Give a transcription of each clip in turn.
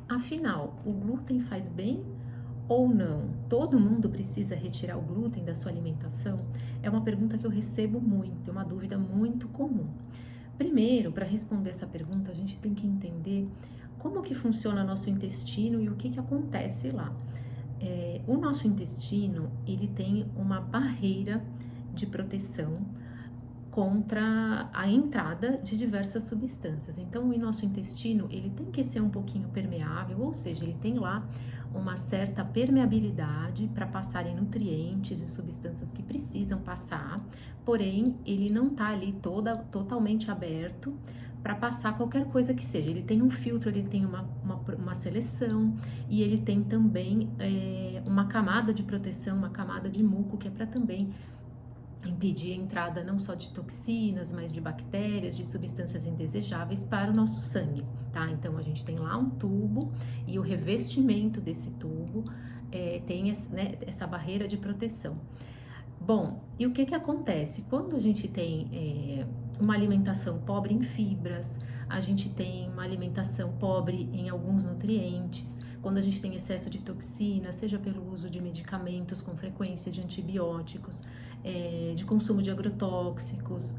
Afinal, o glúten faz bem ou não? Todo mundo precisa retirar o glúten da sua alimentação? É uma pergunta que eu recebo muito, é uma dúvida muito comum. Primeiro, para responder essa pergunta, a gente tem que entender como que funciona nosso intestino e o que acontece lá. O nosso intestino, ele tem uma barreira de proteção contra a entrada de diversas substâncias. Então, o nosso intestino, ele tem que ser um pouquinho permeável, ou seja, ele tem lá uma certa permeabilidade para passarem nutrientes e substâncias que precisam passar, porém, ele não está ali totalmente aberto para passar qualquer coisa que seja. Ele tem um filtro, ele tem uma seleção e ele tem também uma camada de proteção, uma camada de muco, que é para também impedir a entrada não só de toxinas, mas de bactérias, de substâncias indesejáveis para o nosso sangue, tá? Então a gente tem lá um tubo e o revestimento desse tubo tem essa barreira de proteção. Bom, e o que acontece? Quando a gente tem uma alimentação pobre em fibras, a gente tem uma alimentação pobre em alguns nutrientes, quando a gente tem excesso de toxinas, seja pelo uso de medicamentos com frequência, de antibióticos, de consumo de agrotóxicos,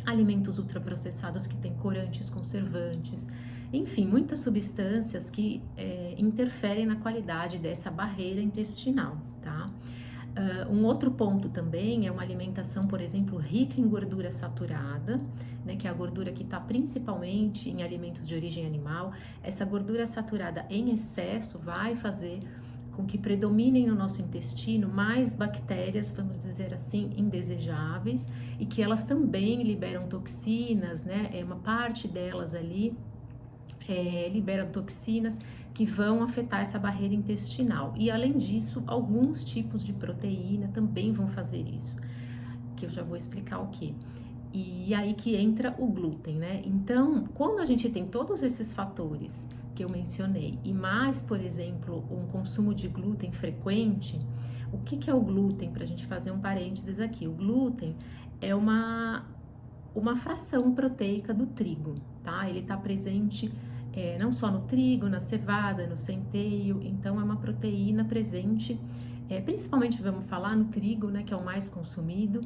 alimentos ultraprocessados que têm corantes, conservantes, enfim, muitas substâncias que interferem na qualidade dessa barreira intestinal, tá? Um outro ponto também é uma alimentação, por exemplo, rica em gordura saturada, né, que é a gordura que está principalmente em alimentos de origem animal. Essa gordura saturada em excesso vai fazer com que predominem no nosso intestino mais bactérias, vamos dizer assim, indesejáveis, e que elas também liberam toxinas, né? Uma parte delas ali liberam toxinas que vão afetar essa barreira intestinal. E além disso, alguns tipos de proteína também vão fazer isso, que eu já vou explicar o que. E aí que entra o glúten, né? Então, quando a gente tem todos esses fatores que eu mencionei, e mais, por exemplo, um consumo de glúten frequente, o que é o glúten? Para a gente fazer um parênteses aqui, o glúten é uma fração proteica do trigo, tá? Ele está presente não só no trigo, na cevada, no centeio, então é uma proteína presente, principalmente vamos falar no trigo, né, que é o mais consumido,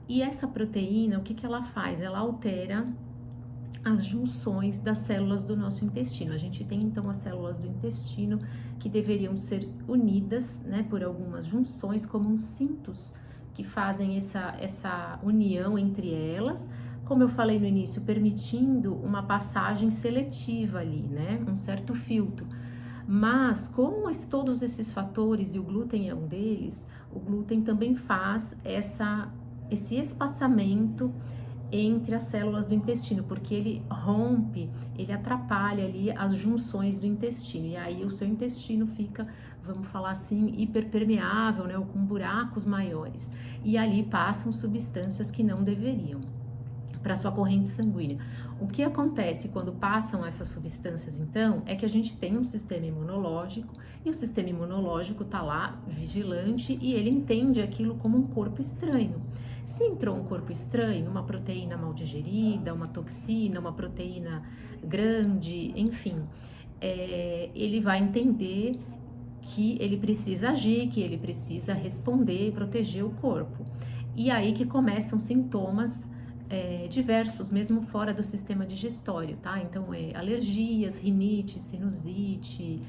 e essa proteína, o que ela faz? Ela altera as junções das células do nosso intestino. A gente tem então as células do intestino que deveriam ser unidas, né, por algumas junções, como uns cintos que fazem essa união entre elas, como eu falei no início, permitindo uma passagem seletiva ali, né? Um certo filtro. Mas com todos esses fatores, e o glúten é um deles, o glúten também faz esse espaçamento entre as células do intestino, porque ele rompe, ele atrapalha ali as junções do intestino, e aí o seu intestino fica, vamos falar assim, hiperpermeável, né, ou com buracos maiores, e ali passam substâncias que não deveriam para sua corrente sanguínea. O que acontece quando passam essas substâncias, então, é que a gente tem um sistema imunológico e o sistema imunológico está lá vigilante e ele entende aquilo como um corpo estranho. Se entrou um corpo estranho, uma proteína mal digerida, uma toxina, uma proteína grande, enfim, ele vai entender que ele precisa agir, que ele precisa responder e proteger o corpo. E aí que começam sintomas diversos, mesmo fora do sistema digestório, tá? Então, alergias, rinite, sinusite,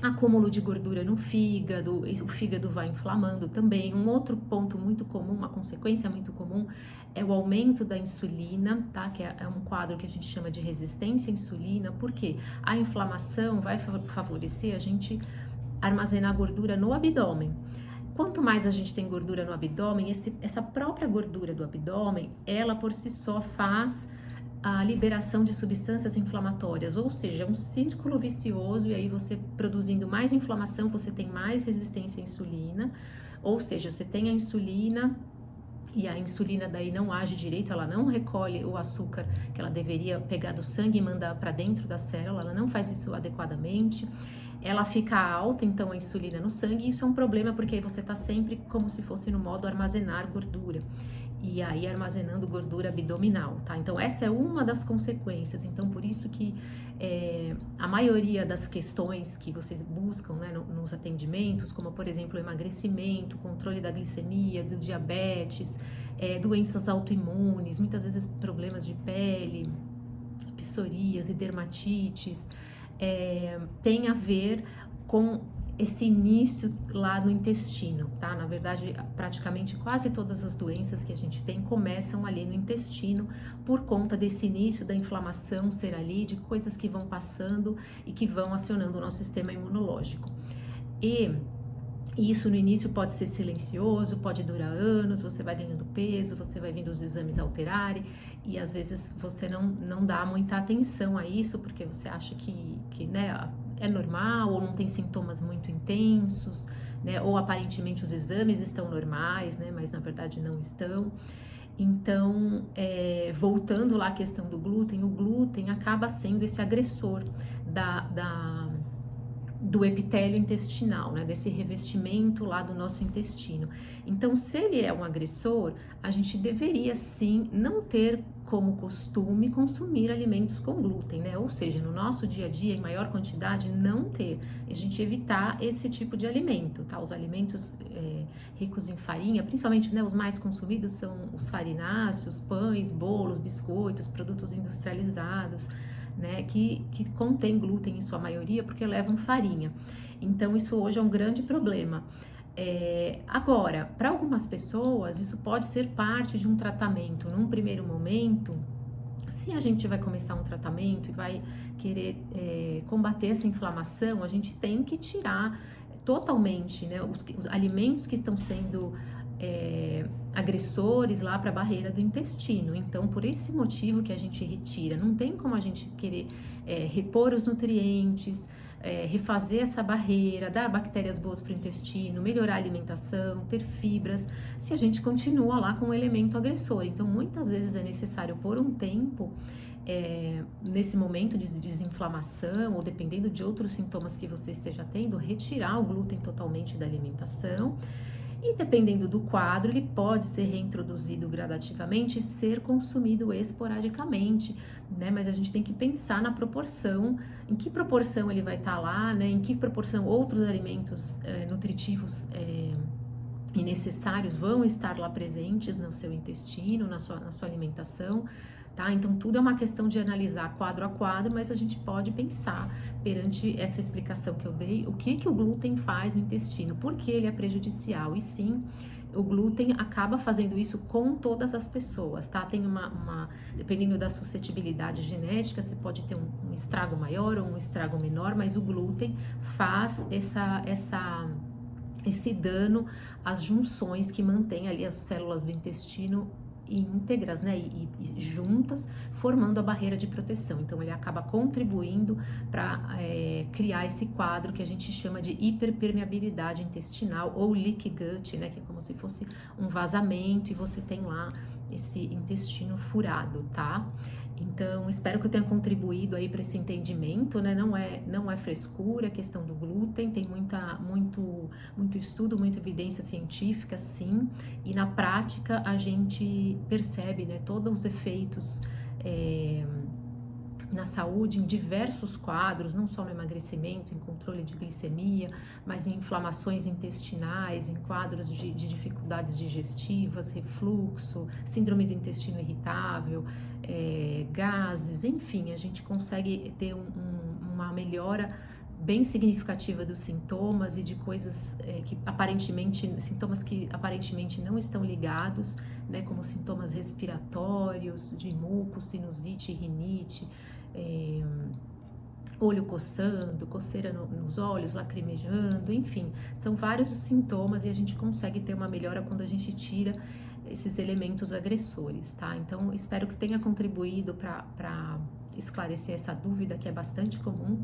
acúmulo de gordura no fígado, o fígado vai inflamando também. Um outro ponto muito comum, uma consequência muito comum, é o aumento da insulina, tá? Que é um quadro que a gente chama de resistência à insulina, porque a inflamação vai favorecer a gente armazenar gordura no abdômen. Quanto mais a gente tem gordura no abdômen, essa própria gordura do abdômen, ela por si só faz a liberação de substâncias inflamatórias, ou seja, é um círculo vicioso, e aí você produzindo mais inflamação, você tem mais resistência à insulina, ou seja, você tem a insulina e a insulina daí não age direito, ela não recolhe o açúcar que ela deveria pegar do sangue e mandar para dentro da célula, ela não faz isso adequadamente. Ela fica alta, então, a insulina no sangue, e isso é um problema porque aí você está sempre como se fosse no modo armazenar gordura. e aí armazenando gordura abdominal, tá? Então essa é uma das consequências. Então por isso que a maioria das questões que vocês buscam, né, nos atendimentos, como por exemplo o emagrecimento, controle da glicemia, do diabetes, doenças autoimunes, muitas vezes problemas de pele, psoríase, dermatites, tem a ver com esse início lá no intestino, tá? Na verdade, praticamente quase todas as doenças que a gente tem começam ali no intestino por conta desse início da inflamação ser ali, de coisas que vão passando e que vão acionando o nosso sistema imunológico. E isso no início pode ser silencioso, pode durar anos, você vai ganhando peso, você vai vendo os exames alterarem e às vezes você não dá muita atenção a isso porque você acha que né, é normal ou não tem sintomas muito intensos, né, ou aparentemente os exames estão normais, né, mas na verdade não estão. Então, voltando lá à questão do glúten, o glúten acaba sendo esse agressor do epitélio intestinal, né, desse revestimento lá do nosso intestino. Então, se ele é um agressor, a gente deveria sim não ter como costume consumir alimentos com glúten, né? Ou seja, no nosso dia a dia, em maior quantidade, não ter. A gente evitar esse tipo de alimento, tá? Os alimentos ricos em farinha, principalmente, né, os mais consumidos são os farináceos, pães, bolos, biscoitos, produtos industrializados, né, que contém glúten em sua maioria porque levam farinha. Então isso hoje é um grande problema. Agora, para algumas pessoas isso pode ser parte de um tratamento. Num primeiro momento, se a gente vai começar um tratamento e vai querer combater essa inflamação, a gente tem que tirar totalmente, né, os alimentos que estão sendo agressores lá para a barreira do intestino. Então, por esse motivo que a gente retira, não tem como a gente querer repor os nutrientes, refazer essa barreira, dar bactérias boas para o intestino, melhorar a alimentação, ter fibras, se a gente continua lá com um elemento agressor. Então, muitas vezes é necessário por um tempo, nesse momento de desinflamação ou dependendo de outros sintomas que você esteja tendo, retirar o glúten totalmente da alimentação. E dependendo do quadro, ele pode ser reintroduzido gradativamente e ser consumido esporadicamente, né? Mas a gente tem que pensar na proporção, em que proporção ele vai estar lá, né? Em que proporção outros alimentos nutritivos e necessários vão estar lá presentes no seu intestino, na sua alimentação. Tá? Então tudo é uma questão de analisar quadro a quadro, mas a gente pode pensar perante essa explicação que eu dei, o que o glúten faz no intestino, por que ele é prejudicial, e sim, o glúten acaba fazendo isso com todas as pessoas, tá? Tem dependendo da suscetibilidade genética, você pode ter um estrago maior ou um estrago menor, mas o glúten faz esse dano às junções que mantém ali as células do intestino íntegras, né, e juntas, formando a barreira de proteção. Então ele acaba contribuindo para criar esse quadro que a gente chama de hiperpermeabilidade intestinal ou leaky gut, né, que é como se fosse um vazamento e você tem lá esse intestino furado, tá? Então, espero que eu tenha contribuído aí para esse entendimento, né? Não é frescura a questão do glúten, tem muito estudo, muita evidência científica, sim, e na prática a gente percebe, né, todos os efeitos na saúde em diversos quadros, não só no emagrecimento, em controle de glicemia, mas em inflamações intestinais, em quadros de dificuldades digestivas, refluxo, síndrome do intestino irritável, gases, enfim, a gente consegue ter uma melhora bem significativa dos sintomas e de coisas sintomas que aparentemente não estão ligados, né, como sintomas respiratórios, de muco, sinusite, rinite, olho coçando, coceira nos olhos, lacrimejando, enfim, são vários os sintomas e a gente consegue ter uma melhora quando a gente tira esses elementos agressores, tá? Então, espero que tenha contribuído para esclarecer essa dúvida que é bastante comum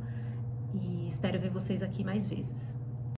e espero ver vocês aqui mais vezes.